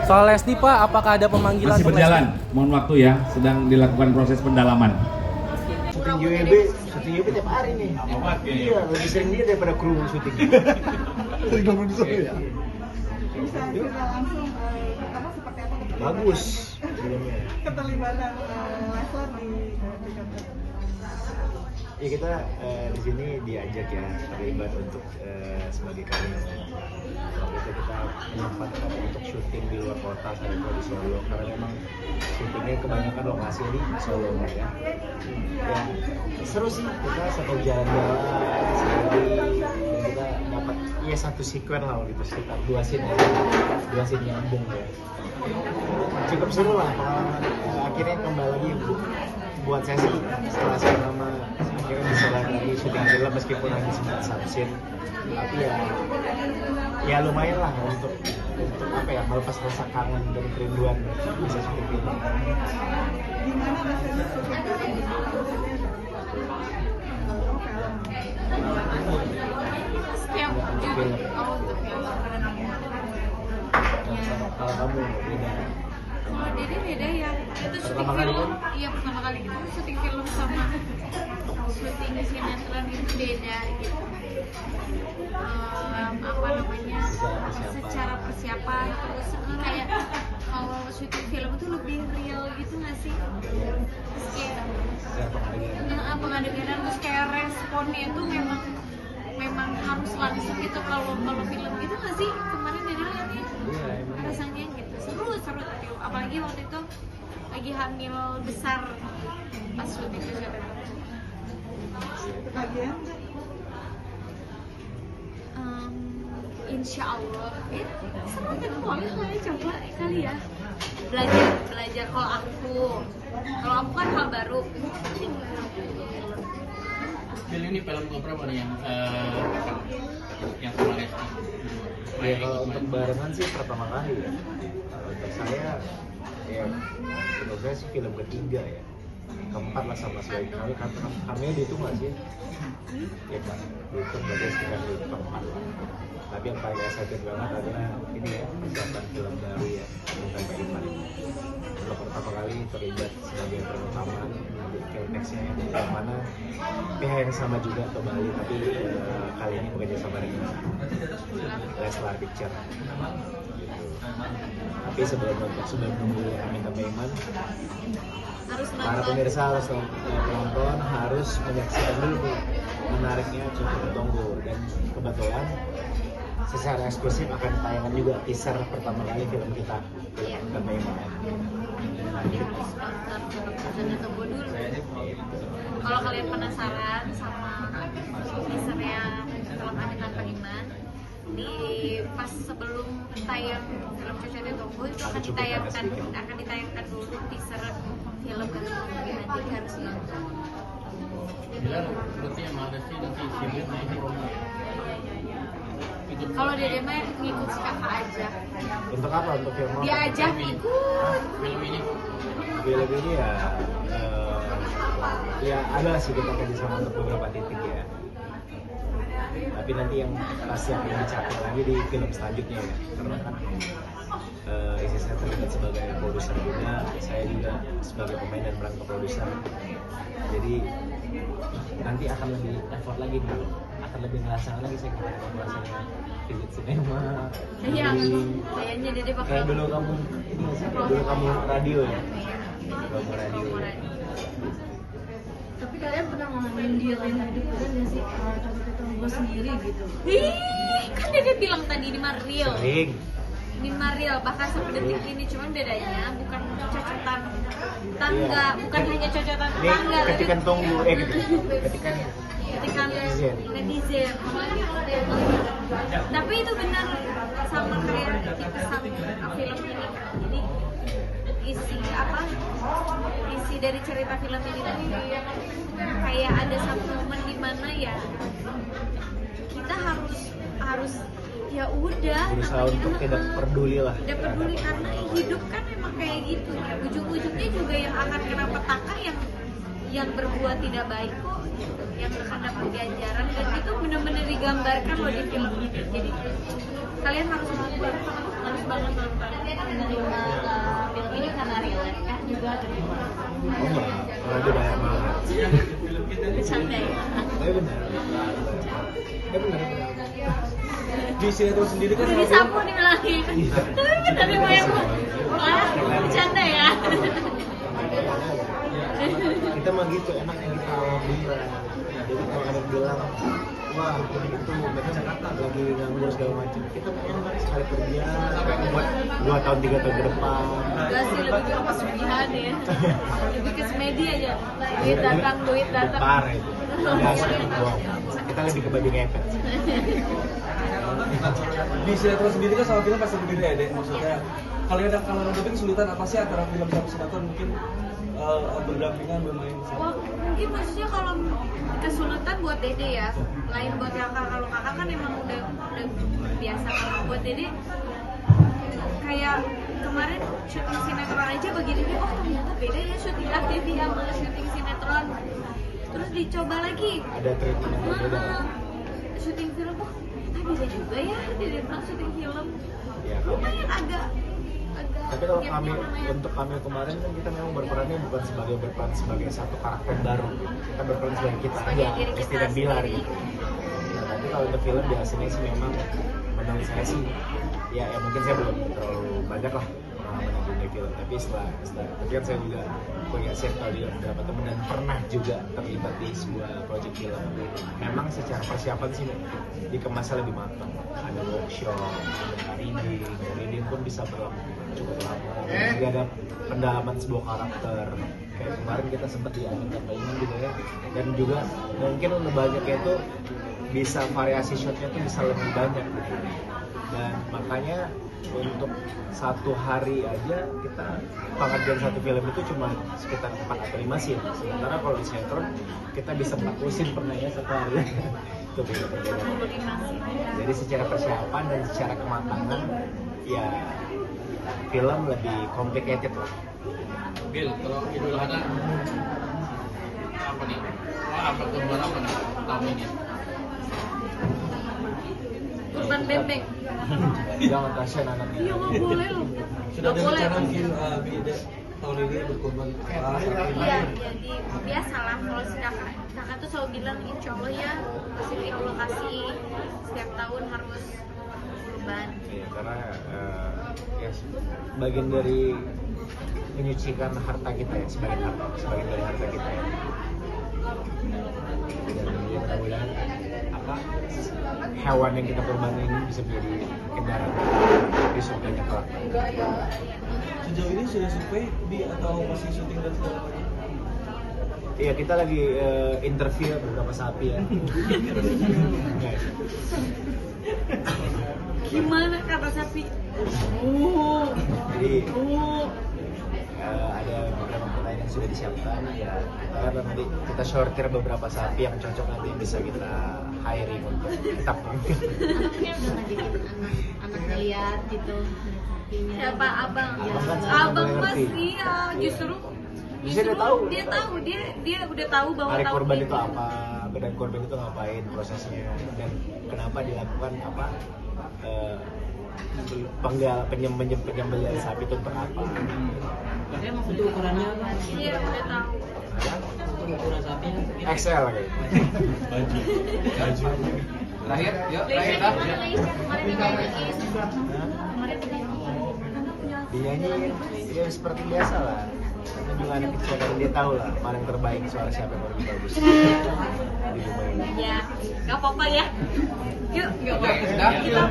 Soal Lesti Pak, apakah ada pemanggilan? Masih berjalan, mohon waktu ya, sedang dilakukan proses pendalaman. Syuting UEB tiap hari nih. Iya, lebih sering dia daripada kru syuting. Sering nongkrong di sana ya? Bisa langsung pertama seperti apa Bagus filmnya. keterlibatan Leslar di kantor. Ya kita di sini diajak ya terlibat untuk sebagai karyawan. Waktu itu kita menyempatkan untuk syuting di luar kota, saya di Solo, karena memang syutingnya kebanyakan lokasi di Solo ya. Ya seru sih, kita sampai jalan-jalan sekali dan kita dapat ya satu sekuen lah gitu, sekitar dua scene nyambung ya. Cukup seru lah pengalaman. Akhirnya kembali lagi buat saya sih setelah sekian lama akhirnya bisa lagi syuting film meskipun hanya sempat satu scene, tapi ya lumayan lah untuk apa ya, melepas rasa kangen dan kerinduan bisa syuting film. Gimana rasanya syuting Setiap Film. untuk film. Kalau kamu beda. Kalau Dede beda ya, itu syuting Pertama kali film. kan? Iya, pertama kali kita syuting film sama syuting sinetron itu beda gitu. Apa namanya? Secara persiapan terus kayak kalau syuting film itu lebih real gitu nggak sih? Terus kayak pengadegan terus kayak responnya itu memang harus langsung gitu. Kalau film gitu nggak sih, kemarin Dede lihatnya rasanya gitu seru tapi apalagi waktu itu lagi hamil besar pas syuting itu. Bagian Insya Allah seru kan, boleh lah ya, coba kali ya belajar kalau aku kan hal baru. Film ini film keberapa nih yang sama Lesti? Ya kalau untuk barengan sih pertama kali ya. Kalau untuk saya ya menurut saya sih film ketiga ya, keempat lah sama sekali. Kami dihitung nggak sih? Ya kan, dihitung berarti sekitar keempat lah. Tapi yang paling excited banget adalah ini ya, persiapan film baru ya tentang Pak Iman. Untuk pertama kali terlibat sebagai peran utama mengambil climaxnya yang mana pihak yang sama juga ke Bali, tapi kali ini bekerja sama dengan Leslar Picture gitu. Tapi sebelum nunggu Aminta Iman, Harus para nonton. pemirsa harus penonton harus menyaksikan dulu nih menariknya Cukup Tunggu, dan kebetulan secara eksklusif akan tayangan juga teaser pertama kali film kita, film Aminta Iman. Nanti harus nonton dan tunggu dulu. Kalau kalian penasaran sama teasernya film Aminta Iman, di pas sebelum tayang film Cocoknya Tunggu itu akan ditayangkan dulu teaser film kan, nanti harus nonton. Bilang berarti yang ada sih nanti sibuk nih. Kalau Dede mah ngikut si kakak aja, Untuk apa? Untuk film apa? diajak ikut. Film ini Film ini ya ada sih kita kerja sama untuk beberapa titik ya. Tapi nanti yang pasti akan dicapai lagi di film selanjutnya ya, karena kan istri saya terlibat sebagai produser juga, saya juga sebagai pemain dan peran produser. Jadi nanti akan lebih effort lagi nih, akan lebih ngerasain lagi saya kalau rasanya visit sinema. Iya, kayaknya Dede bakal Kayak dulu kamu ini nggak sih? Kayak dulu kamu radio ya. Kamu radio. Tapi kalian pernah ngalamin deal yang hidup kalian nggak sih? Contoh Tunggu sendiri gitu. Ih, kan Dede bilang tadi di Mario. Sering. Di Mario bahkan sampai detik ini, cuman bedanya bukan cocotan tangga, bukan hanya cocotan Ini tangga, ketikan tunggu, ketikan ketikan netizen. Tapi itu benar sama kayak di pesan film ini. Jadi isi dari cerita film ini tadi kayak ada satu momen di mana ya kita harus ya udah berusaha untuk tidak peduli lah. tidak peduli, karena hidup kan emang kayak gitu ya, ujung-ujungnya juga yang akan kena petaka yang berbuat tidak baik kok gitu, yang akan dapat ganjaran, dan itu benar-benar digambarkan loh di film ini. Jadi kalian harus nonton, harus banget nonton. Oh enggak, kalau dia banyak banget. Bercanda ya. Tapi benar. Benar. Di sinetron sendiri kan Udah disapu dibilangin. Tapi mau yang bercanda ya. Kita mah gitu, enaknya kita alhamdulillah. Jadi kalau ada yang bilang, wah itu mereka lagi nganggur segala macam, kita enak sekali kerja buat 2 tahun 3 tahun ke depan. Enggak sih, lebih ke pesugihan ya. Lebih ke semedi aja. Duit datang. Parah itu. Wow. Kita lebih ke babi ngepet. di sinetron sendiri kan sama film pasti berbeda ya, Dek. Maksudnya kalian ada kesulitan apa sih antara film sama sinetron mungkin berdampingan bermain sama? Wah, mungkin maksudnya kalau kesulitan buat Dede ya, lain buat kakak. Kalau kakak kan emang udah biasa. Kalau buat Dede kayak kemarin syuting sinetron aja begini nih, oh ternyata beda ya syuting FTV sama syuting sinetron. Terus dicoba lagi Ada treatment yang berbeda. syuting film, oh beda juga ya dari syuting film. Ya, Lumayan agak tapi kalau gapnya kami lumayan. untuk kami kemarin kan kita memang berperannya bukan berperan sebagai satu karakter baru, kita berperan sebagai kita Sebagai aja, diri Esti kita dan Bilar sendiri. gitu. Nah, tapi kalau untuk film biasanya sih memang menurut saya sih ya mungkin saya belum terlalu banyak lah pengalaman di dunia film, tapi setelah tapi kan saya juga punya circle juga beberapa teman dan pernah juga terlibat di sebuah proyek film. Memang secara persiapan sih dikemasnya lebih matang, ada workshop, ada reading pun bisa cukup lama. Juga ada pendalaman sebuah karakter. Kayak kemarin kita sempat di Angin Tanpa Iman juga ya. Dan juga mungkin lebih banyaknya itu bisa variasi shotnya tuh bisa lebih banyak gitu. Dan makanya untuk satu hari aja kita pengerjaan satu film itu cuma sekitar 4 atau 5 scene. Sementara kalau di sinetron kita bisa 40 scene pernah ya satu hari. Itu beda berbeda. Jadi secara persiapan dan secara kematangan ya film lebih complicated lah. Bil, kalau Idul Adha apa nih? Apa kurban apa nih tahun ini? Kurban bebek. Jangan kasihan anaknya. Iya nggak boleh loh. Sudah Nggak ada boleh. rencana mungkin Dek tahun ini berkorban Iya, jadi biasalah kalau si kakak tuh selalu bilang insya Allah ya pasti Allah kasih setiap tahun harus kurban. Iya, karena ya bagian dari menyucikan harta kita ya, sebagian dari harta kita ya. Dan mudah-mudahan apa hewan yang kita korbankan ini bisa menjadi kendaraan di surganya kelak. sejauh ini sudah survei atau masih syuting dan segala macam? Iya, kita lagi interview beberapa sapi ya. Enggak. Gimana kata sapi? Jadi ada beberapa pertanyaan yang sudah disiapkan ya. Karena nanti kita sortir beberapa sapi yang cocok nanti bisa kita hiring untuk kita Anaknya udah ngajakin anak ngeliat gitu sapinya. Siapa abang? Abang kan sekarang Abang mulai mas ngerti. iya justru Bisa dia tahu. dia udah tahu bahwa hari tahun korban ini. itu apa, dan korban itu ngapain prosesnya, dan kenapa dilakukan apa penyembelihan sapi itu untuk apa. Itu ukurannya apa? Iya udah tahu. Ukuran sapinya. XL kayak. Baju. Terakhir, yuk. Leisha gimana Leisha? Kemarin dinyanyiin. Kemarin dinyanyiin. Dinyanyiin ya seperti biasa lah. Karena juga anak kecil kan dia tahu lah mana yang terbaik, suara siapa yang lebih bagus. Di rumah ini. Ya, nggak apa-apa ya. Yuk, Sudah. kita